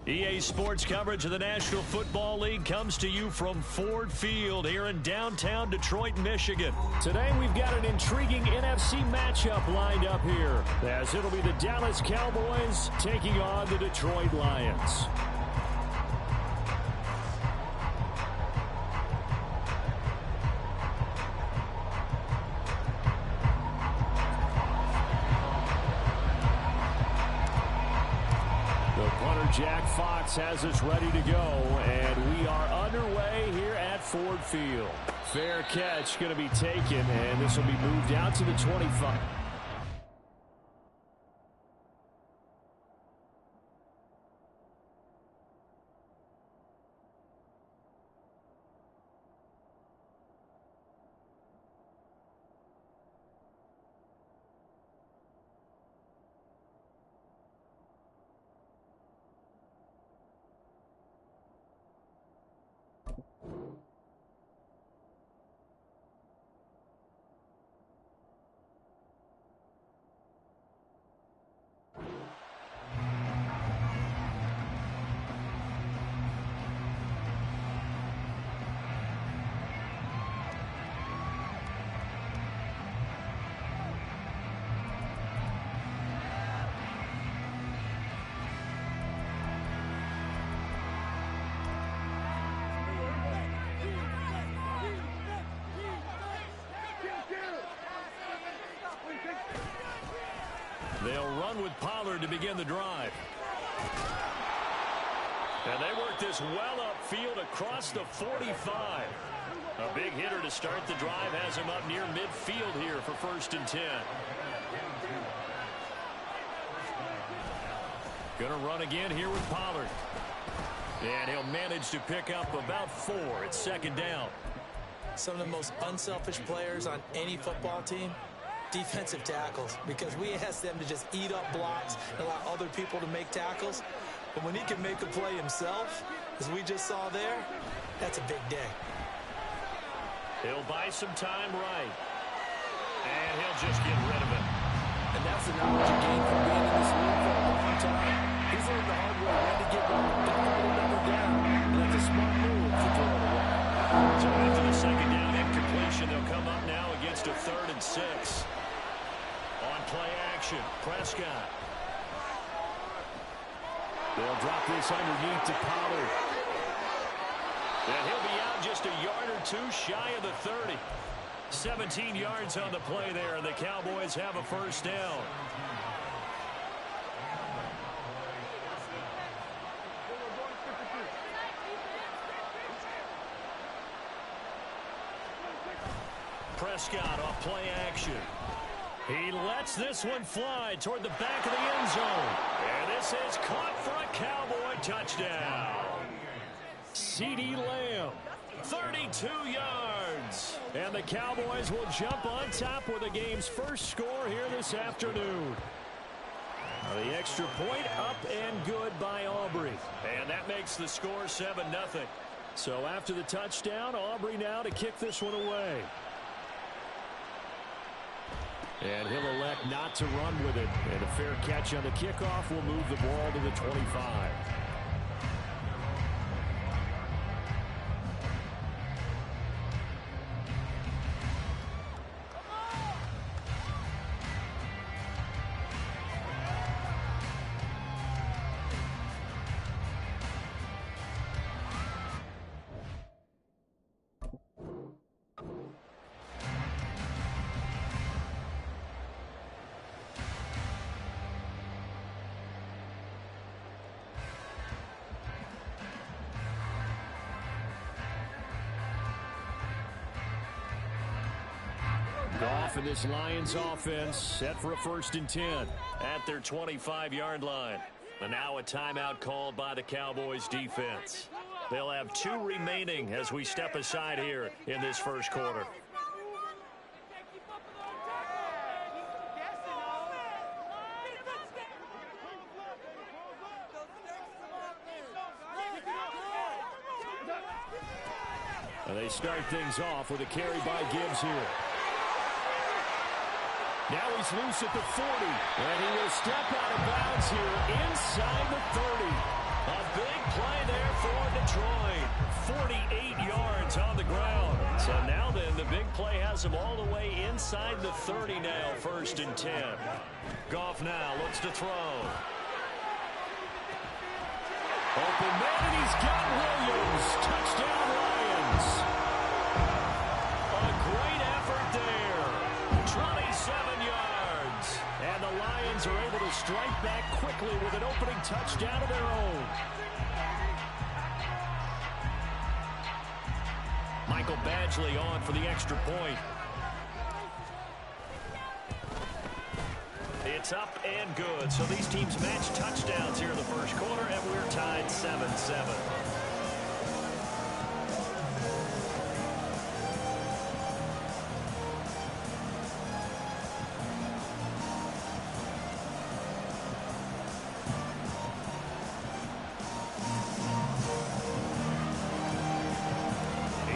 EA Sports coverage of the National Football League comes to you from Ford Field here in downtown Detroit, Michigan. Today we've got an intriguing NFC matchup lined up here, as it'll be the Dallas Cowboys taking on the Detroit Lions. Jack Fox has us ready to go, and we are underway here at Ford Field. Fair catch going to be taken, and this will be moved out to the 25. They'll run with Pollard to begin the drive. And they work this well upfield across the 45. A big hitter to start the drive has him up near midfield here for 1st and 10. Gonna run again here with Pollard. And he'll manage to pick up about 4. It's 2nd down. Some of the most unselfish players on any football team, defensive tackles, because we ask them to just eat up blocks and allow other people to make tackles. But when he can make a play himself, as we just saw there, that's a big day. He'll buy some time right. And he'll just get rid of it. And that's the knowledge you gain from being in this league for a long time. He's learned the hard way when to give up the number down. And that's a smart move to throw it away. So after the 2nd down incompletion, they'll come up now against a 3rd and 6. On play action, Prescott. They'll drop this underneath to Pollard. And he'll be out just a yard or 2 shy of the 30. 17 yards on the play there, and the Cowboys have a 1st down. Prescott off play action. He lets this one fly toward the back of the end zone. And this is caught for a Cowboy touchdown. CeeDee Lamb, 32 yards. And the Cowboys will jump on top with the game's first score here this afternoon. The extra point up and good by Aubrey. And that makes the score 7-0. So after the touchdown, Aubrey now to kick this one away. And he'll elect not to run with it. And a fair catch on the kickoff will move the ball to the 25. Goff and this Lions offense set for a 1st and 10 at their 25-yard line. And now a timeout called by the Cowboys defense. They'll have 2 remaining as we step aside here in this 1st quarter. And they start things off with a carry by Gibbs here. Now he's loose at the 40, and he will step out of bounds here inside the 30. A big play there for Detroit. 48 yards on the ground. So now then, the big play has him all the way inside the 30 now, 1st and 10. Goff now looks to throw. Open man, and he's got Williams. Touchdown, Lions. A great effort there. 27 yards. And the Lions are able to strike back quickly with an opening touchdown of their own. Michael Badgley on for the extra point. It's up and good. So these teams match touchdowns here in the first quarter, and we're tied 7-7.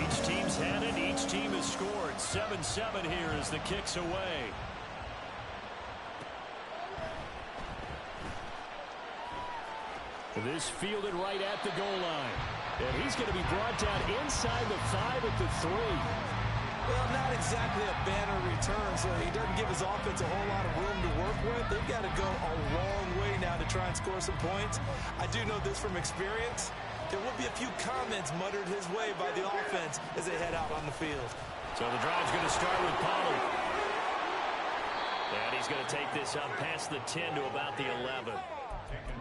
Each team's had it. Each team has scored. 7-7 here as the kick's away. This fielded right at the goal line. And he's going to be brought down inside the 5 at the 3. Well, not exactly a banner return, so he doesn't give his offense a whole lot of room to work with. They've got to go a long way now to try and score some points. I do know this from experience. There will be a few comments muttered his way by the offense as they head out on the field. So the drive's going to start with Pollard. And he's going to take this up past the 10 to about the 11.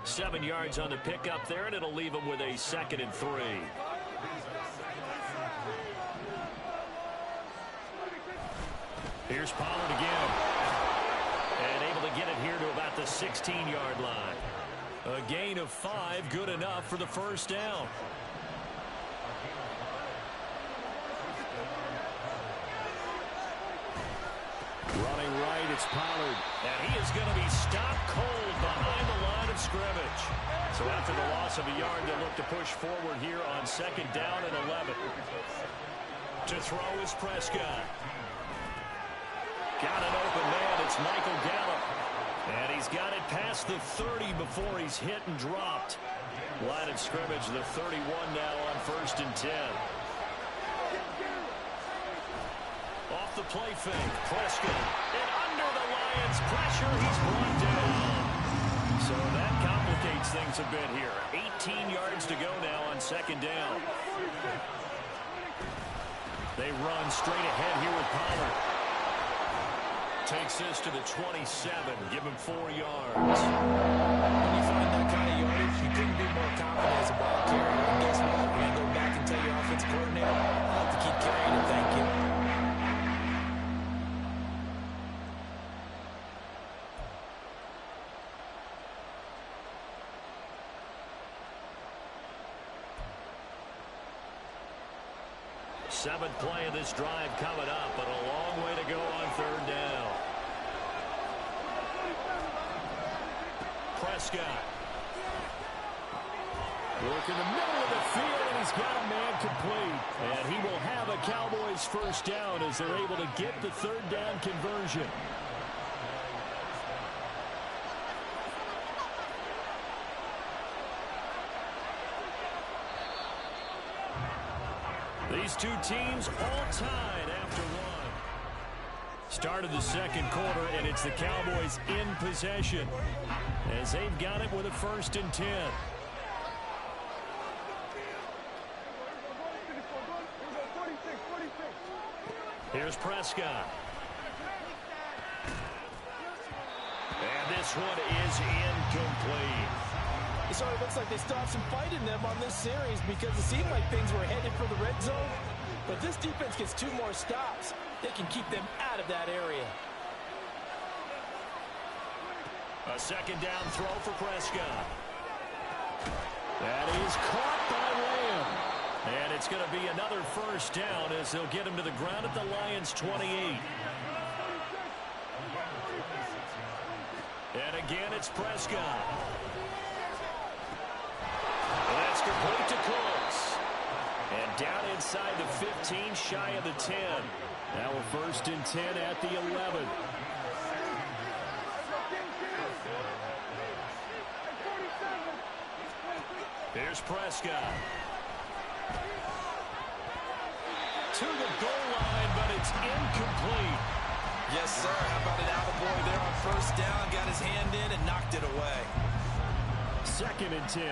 7 yards on the pickup there, and it'll leave him with a 2nd and 3. Here's Pollard again. And able to get it here to about the 16-yard line. A gain of 5, good enough for the first down. Running right, it's Pollard. And he is going to be stopped cold behind the line of scrimmage. So after the loss of a yard, they'll look to push forward here on 2nd down and 11. To throw is Prescott. Got an open man. It's Michael Gallup. And he's got it past the 30 before he's hit and dropped. Line of scrimmage, the 31 now on 1st and 10. Off the play fake, Prescott. And under the Lions' pressure, he's brought down. So that complicates things a bit here. 18 yards to go now on 2nd down. They run straight ahead here with Pollard. Takes this to the 27. Give him 4 yards. When you find that kind of yardage, you couldn't be more confident as a ball carrier. And guess what? You're going to go back and tell your offense coordinator, I'll have to keep carrying it, thank you. Seventh play of this drive coming up, but a long way to go on 3rd down. Prescott. Work in the middle of the field, and he's got a man complete. And he will have a Cowboys 1st down as they're able to get the 3rd down conversion. These two teams all tied after one. Start of the 2nd quarter, and it's the Cowboys in possession as they've got it with a 1st and 10. Here's Prescott. And this one is incomplete. It sort of looks like they stopped some fight in them on this series because it seemed like things were headed for the red zone. But this defense gets 2 more stops. They can keep them out of that area. A 2nd down throw for Prescott. That is caught by Lamb. And it's going to be another 1st down as they'll get him to the ground at the Lions' 28. And again, it's Prescott. That's complete to Cooks. And down inside the 15, shy of the 10. Now a 1st and 10 at the 11. Here's Prescott. To the goal line, but it's incomplete. Yes, sir. How about an attaboy there on first down? Got his hand in and knocked it away. 2nd and 10.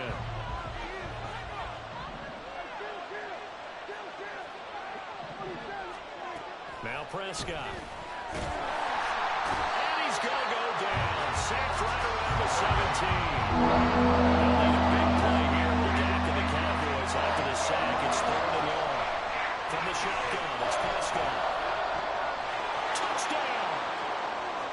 Now Prescott. And he's going to go down. Sacked right around the 17. They'll make a big play here. Look after the Cowboys. After the sack, it's 3rd and long. From the shotgun, it's Prescott. Touchdown!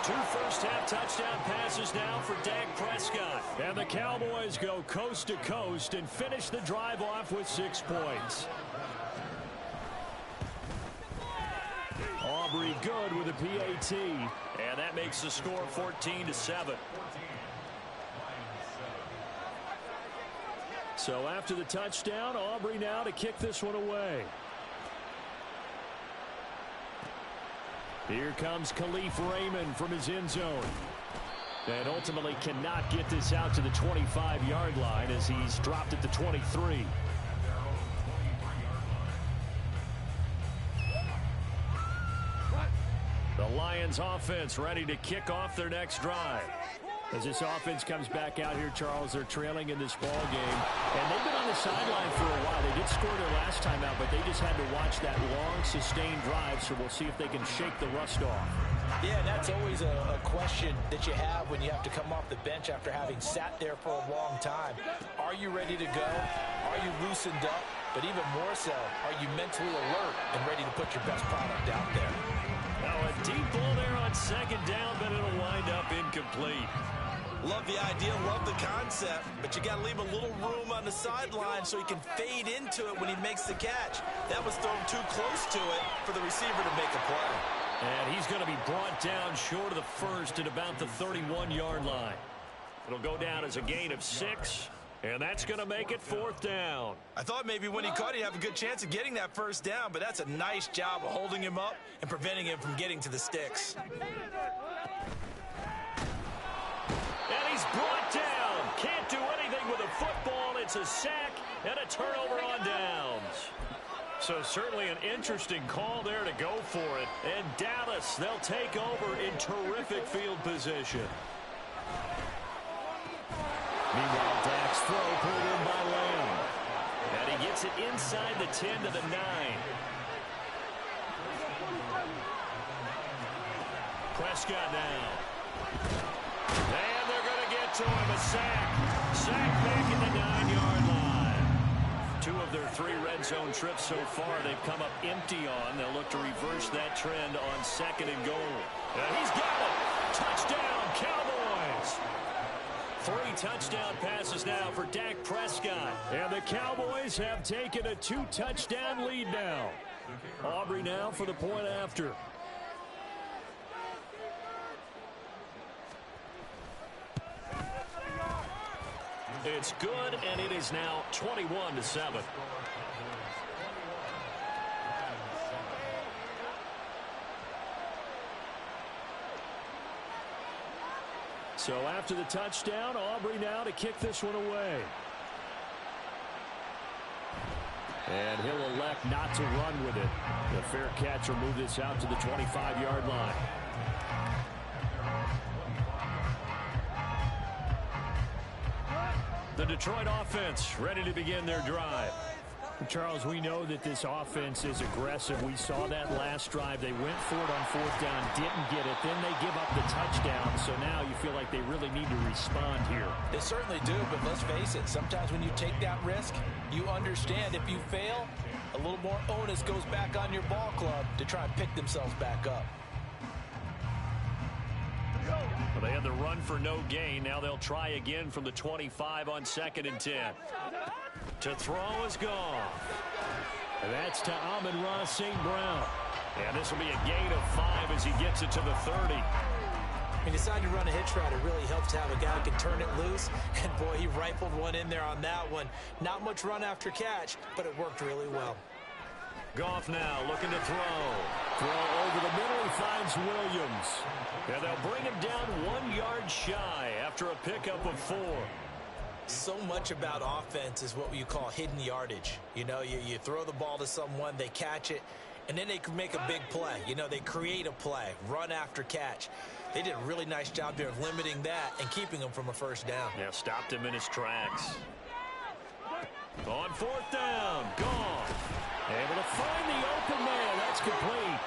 2 first-half touchdown passes now for Dak Prescott. And the Cowboys go coast to coast and finish the drive off with 6 points. Aubrey good with a PAT. And that makes the score 14-7. So after the touchdown, Aubrey now to kick this one away. Here comes Khalif Raymond from his end zone. And ultimately cannot get this out to the 25-yard line as he's dropped at the 23. The Lions offense ready to kick off their next drive. As this offense comes back out here, Charles, they're trailing in this ball game. And they've been on the sideline for a while. They did score their last time out, but they just had to watch that long, sustained drive, so we'll see if they can shake the rust off. Yeah, that's always a question that you have when you have to come off the bench after having sat there for a long time. Are you ready to go? Are you loosened up? But even more so, are you mentally alert and ready to put your best product out there? Now a deep ball there on 2nd down, but it'll wind up incomplete. Love the idea, love the concept, but you got to leave a little room on the sideline so he can fade into it when he makes the catch. That was thrown too close to it for the receiver to make a play. And he's going to be brought down short of the first at about the 31-yard line. It'll go down as a gain of 6, and that's going to make it 4th down. I thought maybe when he caught, he'd have a good chance of getting that first down, but that's a nice job of holding him up and preventing him from getting to the sticks. And he's brought down. Can't do anything with a football. It's a sack and a turnover on downs. So certainly an interesting call there to go for it. And Dallas, they'll take over in terrific field position. Meanwhile, Dak's throw pulled in by Lamb. And he gets it inside the 10 to the 9. Prescott now. And they're going to get to him. A sack. Sack back at the 9-yard line. 2 of their 3 red zone trips so far they've come up empty on. They'll look to reverse that trend on 2nd and goal. And he's got it. Touchdown, Cowboys. 3 touchdown passes now for Dak Prescott. And the Cowboys have taken a 2-touchdown lead now. Aubrey now for the point after. It's good, and it is now 21-7. So after the touchdown, Aubrey now to kick this one away. And he'll elect not to run with it. The fair catch will move this out to the 25-yard line. The Detroit offense ready to begin their drive. Charles, we know that this offense is aggressive. We saw that last drive. They went for it on 4th down, didn't get it. Then they give up the touchdown. So now you feel like they really need to respond here. They certainly do, but let's face it. Sometimes when you take that risk, you understand if you fail, a little more onus goes back on your ball club to try and pick themselves back up. Well, they had the run for no gain. Now they'll try again from the 25 on 2nd and 10. To throw is gone. And that's to Amon-Ra St. Brown. And this will be a gain of 5 as he gets it to the 30. He decided to run a hitch route. It really helps to have a guy who can turn it loose. And, boy, he rifled one in there on that one. Not much run after catch, but it worked really well. Goff now looking to throw. Throw over the middle. He finds Williams. And they'll bring him down 1 yard shy after a pickup of 4. So much about offense is what you call hidden yardage. You know, you throw the ball to someone, they catch it, and then they can make a big play. You know, they create a play, run after catch. They did a really nice job there of limiting that and keeping him from a first down. Yeah, stopped him in his tracks. On fourth down, Goff. Able to find the open man. That's complete.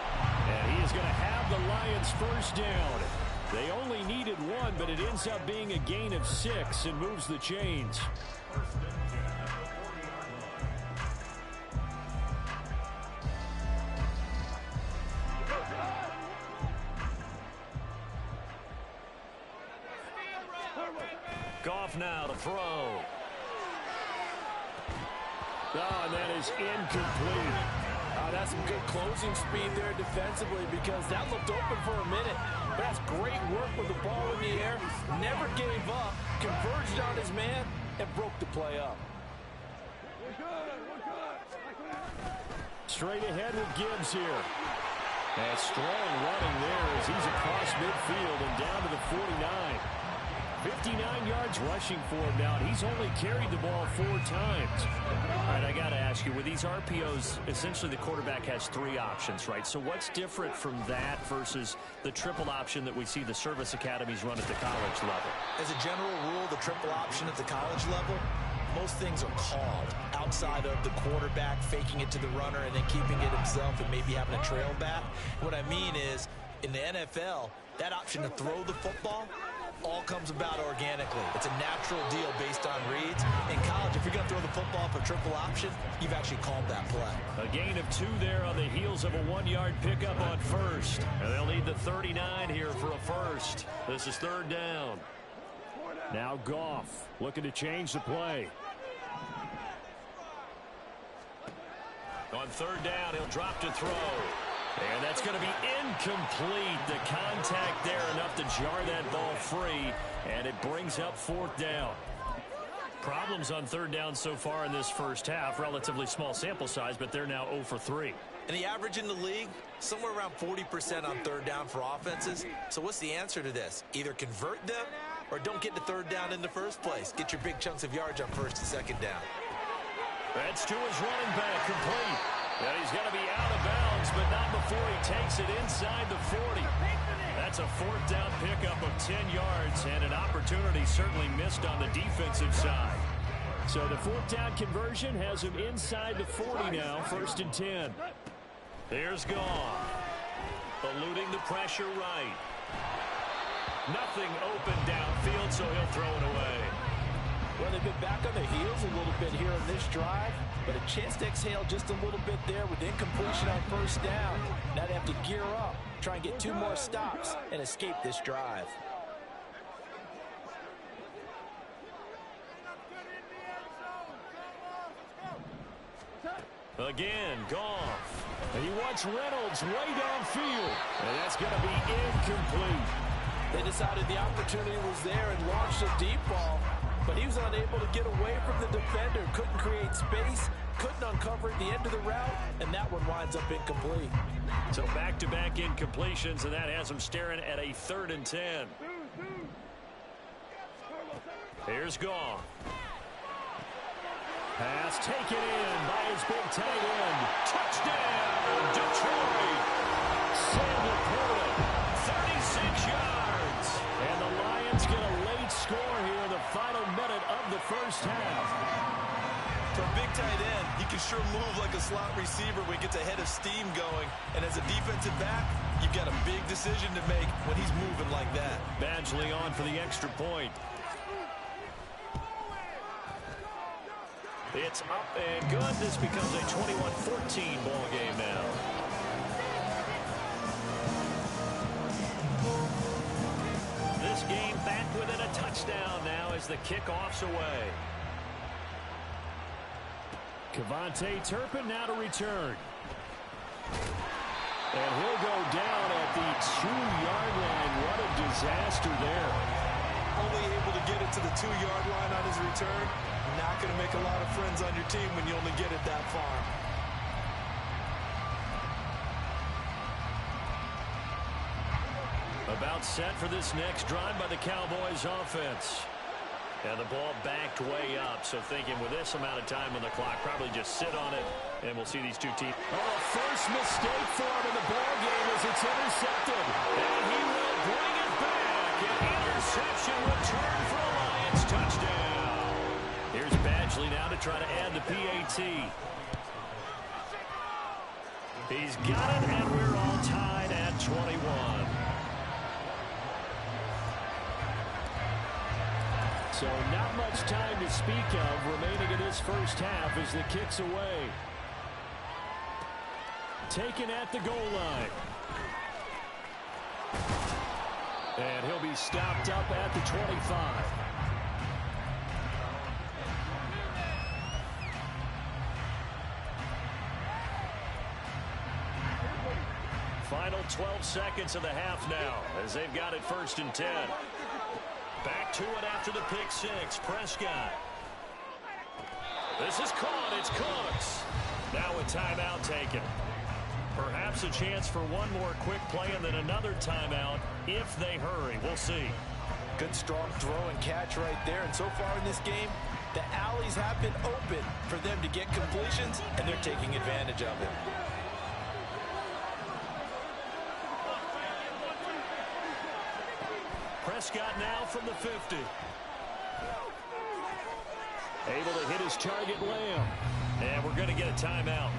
And he is going to have the Lions first down. They only needed one, but it ends up being a gain of 6 and moves the chains. Goff now to throw. Oh, and that is incomplete. That's some good closing speed there defensively because that looked open for a minute. But that's great work with the ball in the air. Never gave up, converged on his man, and broke the play up. Straight ahead with Gibbs here. And strong running there as he's across midfield and down to the 49. 59 yards rushing for him now, and he's only carried the ball 4 times. All right, I got to ask you, with these RPOs, essentially the quarterback has 3 options, right? So what's different from that versus the triple option that we see the service academies run at the college level? As a general rule, the triple option at the college level, most things are called outside of the quarterback faking it to the runner and then keeping it himself and maybe having a trail back. What I mean is, in the NFL, that option to throw the football all comes about organically. It's a natural deal based on reads. In college, if you're going to throw the football up a triple option, you've actually called that play. A gain of 2 there on the heels of a 1-yard pickup on first. And they'll need the 39 here for a first. This is 3rd down. Now Goff looking to change the play. On 3rd down, he'll drop to throw. And that's going to be incomplete. The contact there enough to jar that ball free. And it brings up 4th down. Problems on 3rd down so far in this first half. Relatively small sample size, but they're now 0 for 3. And the average in the league, somewhere around 40% on 3rd down for offenses. So what's the answer to this? Either convert them or don't get to 3rd down in the first place. Get your big chunks of yards on 1st and 2nd down. That's to his running back, complete. And he's going to be out of bounds, but not before he takes it inside the 40. That's a 4th down pickup of 10 yards, and an opportunity certainly missed on the defensive side. So the 4th down conversion has him inside the 40 now, 1st and 10. Here's Goff, eluding the pressure right. Nothing open downfield, so he'll throw it away. Well, they've been back on their heels a little bit here on this drive, but a chance to exhale just a little bit there with incompletion on 1st down. Now they have to gear up, try and get 2 more stops, and escape this drive. Again, Goff. And he wants Reynolds way downfield. And that's going to be incomplete. They decided the opportunity was there and launched a deep ball, but he was unable to get away from the defender. Couldn't create space, couldn't uncover at the end of the route, and that one winds up incomplete. So back-to-back incompletions, and that has him staring at a 3rd and 10. Here's Goff. Pass taken in by his big tight end. Touchdown, Detroit. Sam Laporta, 36 yards. And the Lions get a late score here in the final minute of the first half. For a big tight end, he can sure move like a slot receiver when he gets a head of steam going. And as a defensive back, you've got a big decision to make when he's moving like that. Badgley on for the extra point. It's up and good. This becomes a 21-14 ball game now. This game back within a touchdown now as the kickoff's away. Kevontae Turpin now to return. And he'll go down at the 2-yard line. What a disaster there. Only able to get it to the 2-yard line on his return. Not going to make a lot of friends on your team when you only get it that far. About set for this next drive by the Cowboys offense. And the ball backed way up, so thinking with this amount of time on the clock, probably just sit on it, and we'll see these two teams. Oh, first mistake for him in the ball game as it's intercepted. And he will bring it back. An interception return for a Lions touchdown. Here's Badgley now to try to add the PAT. He's got it, and we're all tied at 21. So not much time to speak of remaining in this first half as the kick's away. Taken at the goal line. And he'll be stopped up at the 25. Final 12 seconds of the half now as they've got it 1st and 10. Back to it after the pick six. Prescott. This is caught. It's Cooks. Now a timeout taken. Perhaps a chance for one more quick play and then another timeout if they hurry. We'll see. Good strong throw and catch right there. And so far in this game, the alleys have been open for them to get completions, and they're taking advantage of it. Prescott now from the 50. Able to hit his target, Lamb. And we're going to get a timeout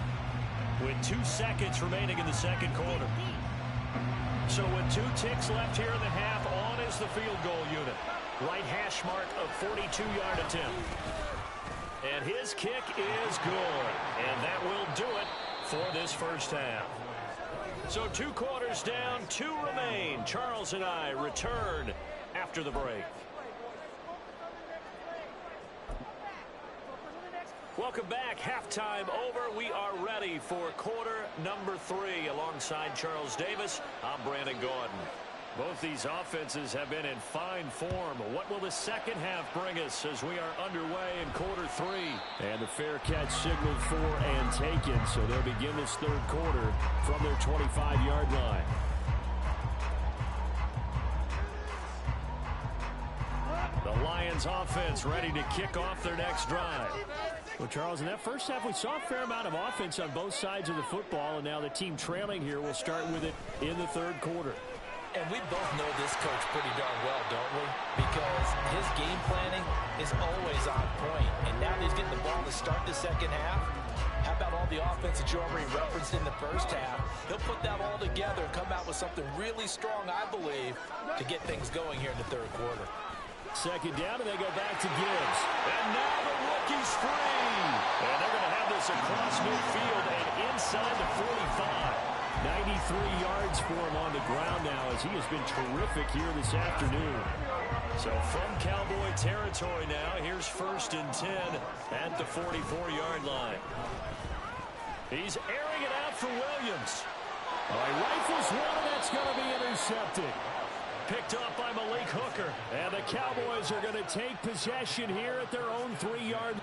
with 2 seconds remaining in the second quarter. So with 2 ticks left here in the half, on is the field goal unit. Right hash mark of 42-yard attempt. And his kick is good. And that will do it for this first half. So 2 quarters down, 2 remain. Charles and I return after the break. Welcome back. Halftime over. We are ready for quarter number 3. Alongside Charles Davis, I'm Brandon Gaudin. Both these offenses have been in fine form. What will the second half bring us as we are underway in quarter 3? And the fair catch signaled for and taken, so they'll begin this third quarter from their 25-yard line. The Lions offense ready to kick off their next drive. Well, Charles, in that first half, we saw a fair amount of offense on both sides of the football, and now the team trailing here will start with it in the third quarter. And we both know this coach pretty darn well, don't we? Because his game planning is always on point. And now he's getting the ball to start the second half. How about all the offense that you already referenced in the first half? He'll put that all together and come out with something really strong, I believe, to get things going here in the third quarter. Second down, and they go back to Gibbs. And now the rookie's free. And they're going to have this across midfield and inside the 45. 93 yards for him on the ground now as he has been terrific here this afternoon. So from Cowboy territory now, here's 1st and 10 at the 44-yard line. He's airing it out for Williams. He rifles one, and that's going to be intercepted. Picked up by Malik Hooker. And the Cowboys are going to take possession here at their own 3-yard.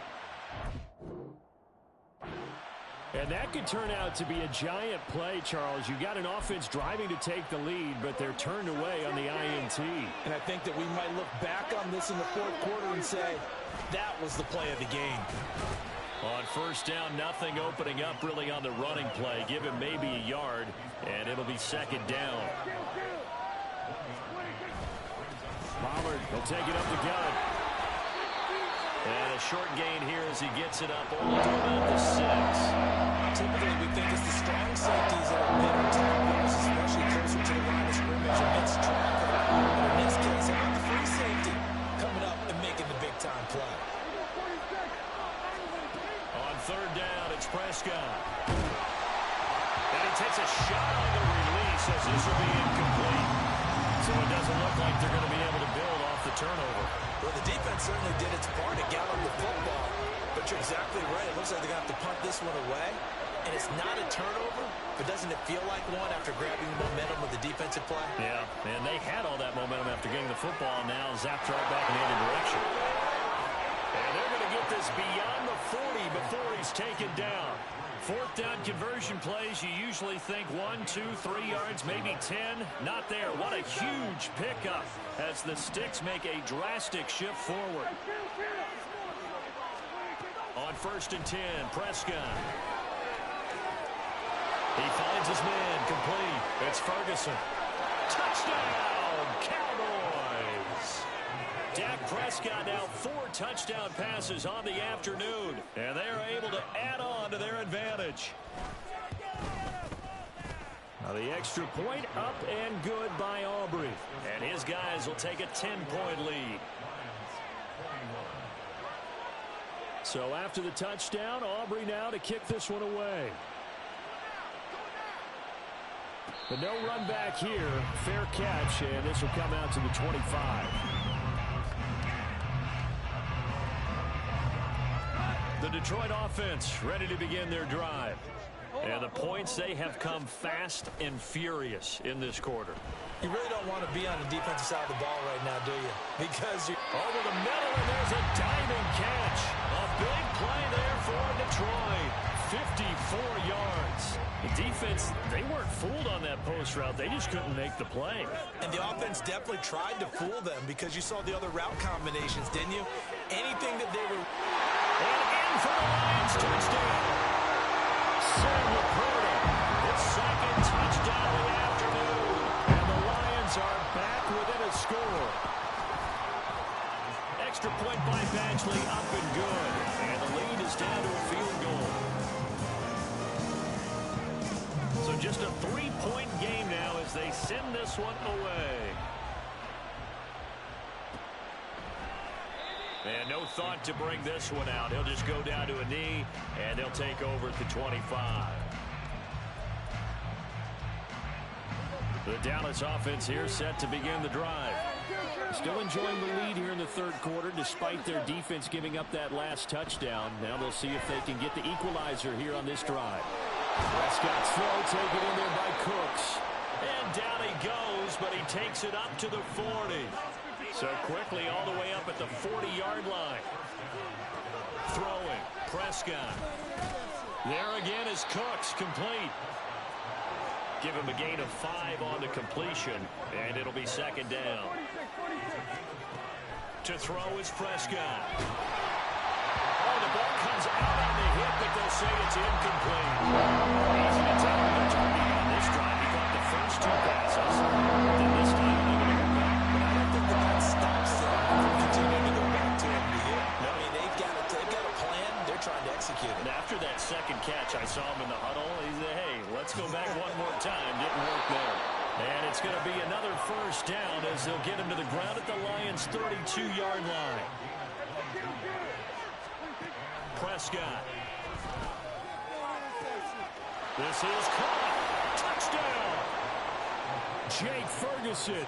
And that could turn out to be a giant play, Charles. You got an offense driving to take the lead, but they're turned away on the INT. And I think that we might look back on this in the fourth quarter and say, that was the play of the game. On first down, nothing opening up really on the running play. Give him maybe a yard, and it'll be second down. Pollard will take it up the gut. And a short gain here as he gets it up only to about the 6. Typically, we think it's the strong safeties that are better tackles, especially closer to the line of scrimmage against traffic. But in this case, I got the free safety coming up and making the big-time play. On third down, it's Prescott. And he takes a shot on the release as this will be incomplete. So it doesn't look like they're going to be able to build off the turnover. Well, the defense certainly did its part to gallop the football. But you're exactly right. It looks like they're going to have to punt this one away. And it's not a turnover, but doesn't it feel like one after grabbing the momentum with the defensive play? Yeah, and they had all that momentum after getting the football, and now zapped right back in the other direction. And they're going to get this beyond the 40 before he's taken down. Fourth down conversion plays, you usually think 1, 2, 3 yards, maybe 10. Not there. What a huge pickup as the Sticks make a drastic shift forward. On 1st and 10, Prescott. He finds his man, complete. It's Ferguson. Touchdown, Cowboys! Dak Prescott now 4 touchdown passes on the afternoon, and they're able to add on to their advantage. Now the extra point up and good by Aubrey, and his guys will take a 10-point lead. So after the touchdown, Aubrey now to kick this one away. But no run back here. Fair catch, and this will come out to the 25. The Detroit offense ready to begin their drive. And the points, they have come fast and furious in this quarter. You really don't want to be on the defensive side of the ball right now, do you? Because you're over the middle, and there's a diving catch. A big play there for Detroit. 54 yards. The defense, they weren't fooled on that post route. They just couldn't make the play. And the offense definitely tried to fool them because you saw the other route combinations, didn't you? Anything that they were... And in for the Lions touchdown. Sam Laporta, his second touchdown of the afternoon. And the Lions are back within a score. Extra point by Badgley, up and good. And the lead is down to a field goal. So just a 3-point game now as they send this one away. And no thought to bring this one out. He'll just go down to a knee, and they'll take over at the 25. The Dallas offense here set to begin the drive. Still enjoying the lead here in the third quarter despite their defense giving up that last touchdown. Now they'll see if they can get the equalizer here on this drive. Prescott's throw taken in there by Cooks. And down he goes, but he takes it up to the 40. So quickly all the way up at the 40-yard line. Throwing, Prescott. There again is Cooks, complete. Give him a gain of 5 on the completion, and it'll be second down. To throw is Prescott. Oh, the ball comes out on the hit, but they'll say it's incomplete. Easy to tell him to turn on this drive. He got the first 2 passes. Then this time, they're going to go back. But I don't think that stops them from continuing to go back to him to hit. I mean, they've got a plan. They're trying to execute it. And after that second catch, I saw him in the huddle. He said, hey, let's go back one more time. Didn't work there. And it's going to be another first down as they'll get him to the ground at the Lions' 32-yard line. Prescott. This is caught. Touchdown. Jake Ferguson,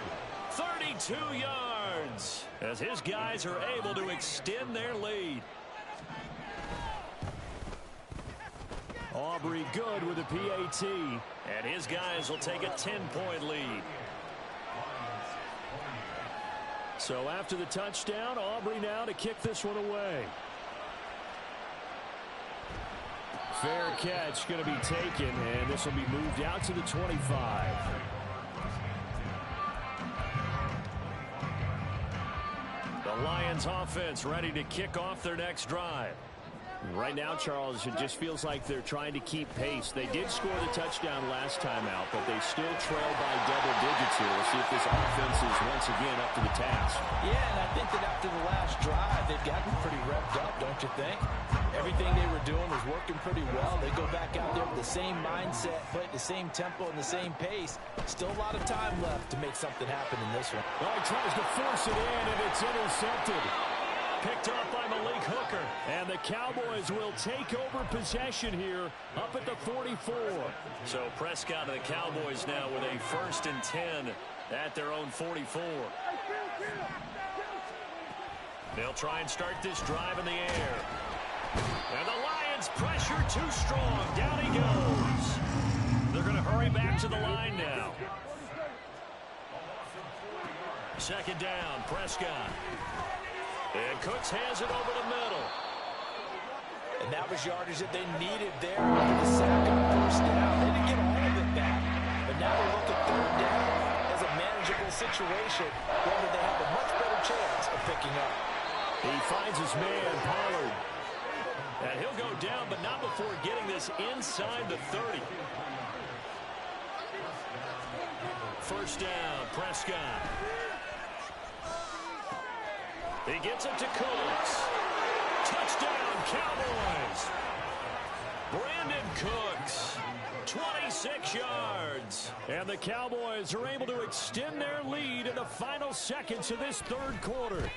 32 yards, as his guys are able to extend their lead. Aubrey good with a PAT, and his guys will take a 10-point lead. So after the touchdown, Aubrey now to kick this one away. Fair catch going to be taken, and this will be moved out to the 25. The Lions offense ready to kick off their next drive. Right now, Charles, it just feels like they're trying to keep pace. They did score the touchdown last time out, but they still trail by double digits here. We'll see if this offense is once again up to the task. Yeah, and I think that after the last drive, they've gotten pretty revved up, don't you think? Everything they were doing was working pretty well. They go back out there with the same mindset, play at the same tempo and the same pace. Still a lot of time left to make something happen in this one. Well, he tries to force it in, and it's intercepted. Picked off by Malik Hooker. And the Cowboys will take over possession here up at the 44. So Prescott and the Cowboys now with a 1st and 10 at their own 44. They'll try and start this drive in the air. And the Lions pressure too strong. Down he goes. They're going to hurry back to the line now. Second down, Prescott. And Cooks has it over the middle. And that was yardage that they needed there after the sack on first down. They didn't get all of it back, but now they look at third down as a manageable situation where they have a much better chance of picking up. He finds his man, Pollard. And he'll go down, but not before getting this inside the 30. First down, Prescott. He gets it to Cooks. Touchdown, Cowboys. Brandon Cooks, 26 yards. And the Cowboys are able to extend their lead in the final seconds of this third quarter.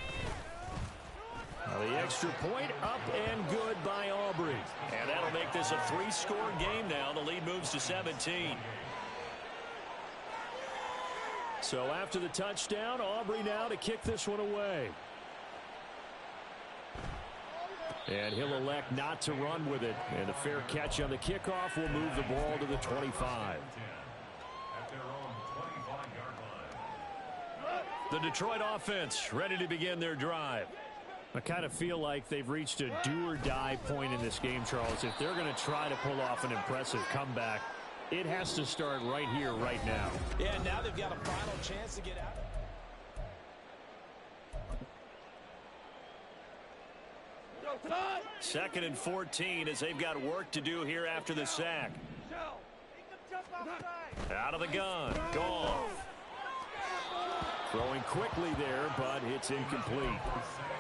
Now the extra point up and good by Aubrey. And that'll make this a 3-score game now. The lead moves to 17. So after the touchdown, Aubrey now to kick this one away. And he'll elect not to run with it. And a fair catch on the kickoff will move the ball to the 25. The Detroit offense ready to begin their drive. I kind of feel like they've reached a do-or-die point in this game, Charles. If they're going to try to pull off an impressive comeback, it has to start right here, right now. Yeah, now they've got a final chance to get out. Second and 14 as they've got work to do here after the sack. Out of the gun. Goff. Throwing quickly there, but it's incomplete.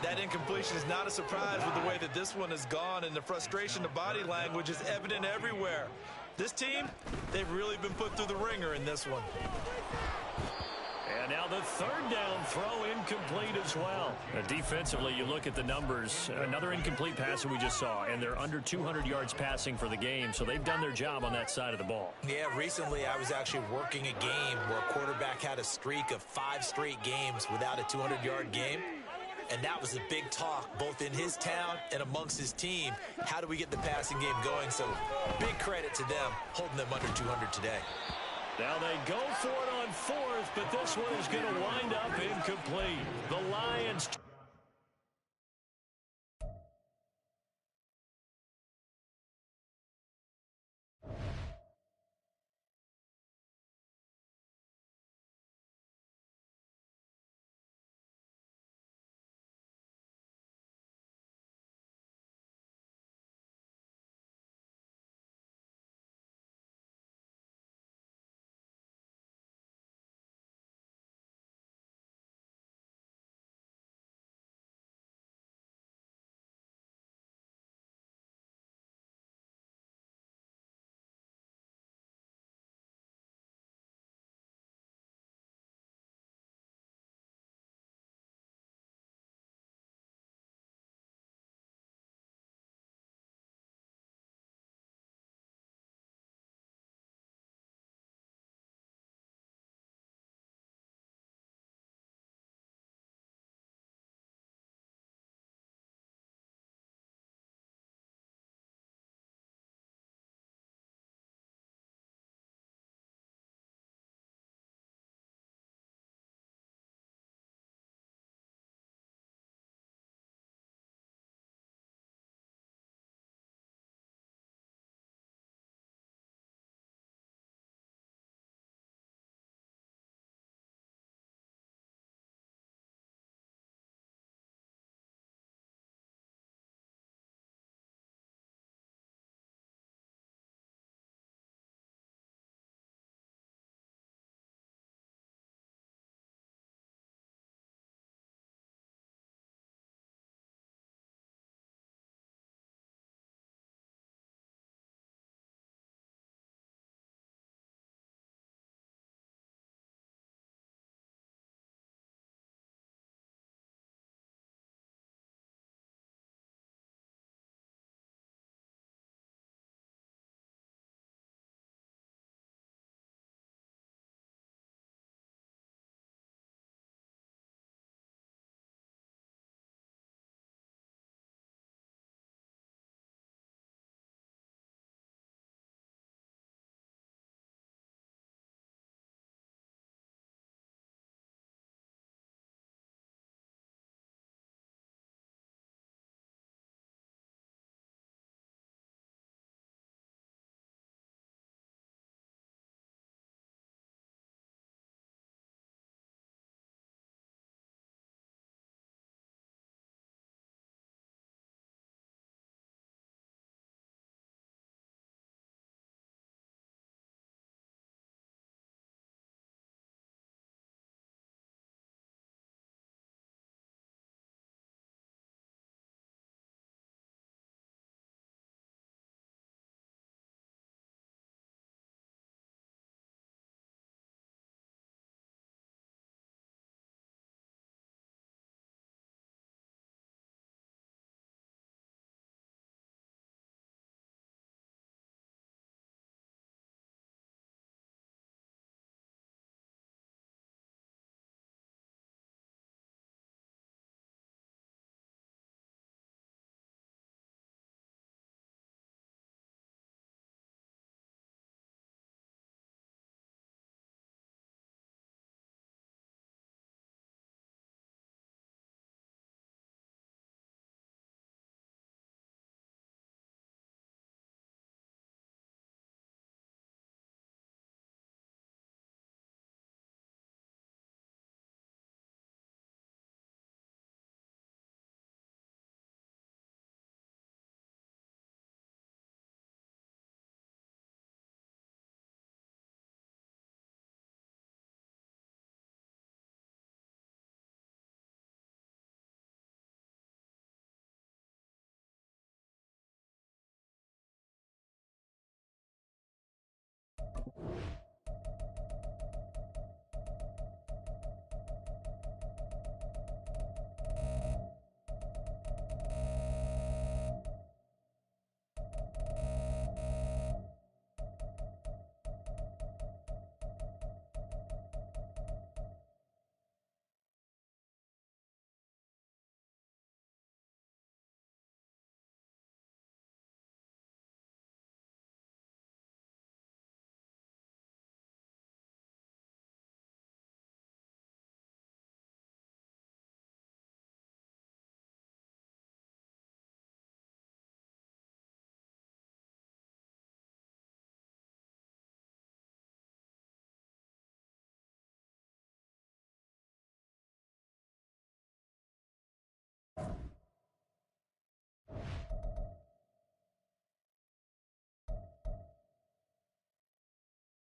That incompletion is not a surprise with the way that this one has gone, and the frustration of body language is evident everywhere. This team, they've really been put through the ringer in this one. And now the third down throw incomplete as well. Defensively, you look at the numbers. Another incomplete pass that we just saw, and they're under 200 yards passing for the game, so they've done their job on that side of the ball. Yeah, recently I was actually working a game where a quarterback had a streak of 5 straight games without a 200-yard game. And that was a big talk, both in his town and amongst his team. How do we get the passing game going? So big credit to them, holding them under 200 today. Now they go for it on fourth, but this one is going to wind up incomplete. The Lions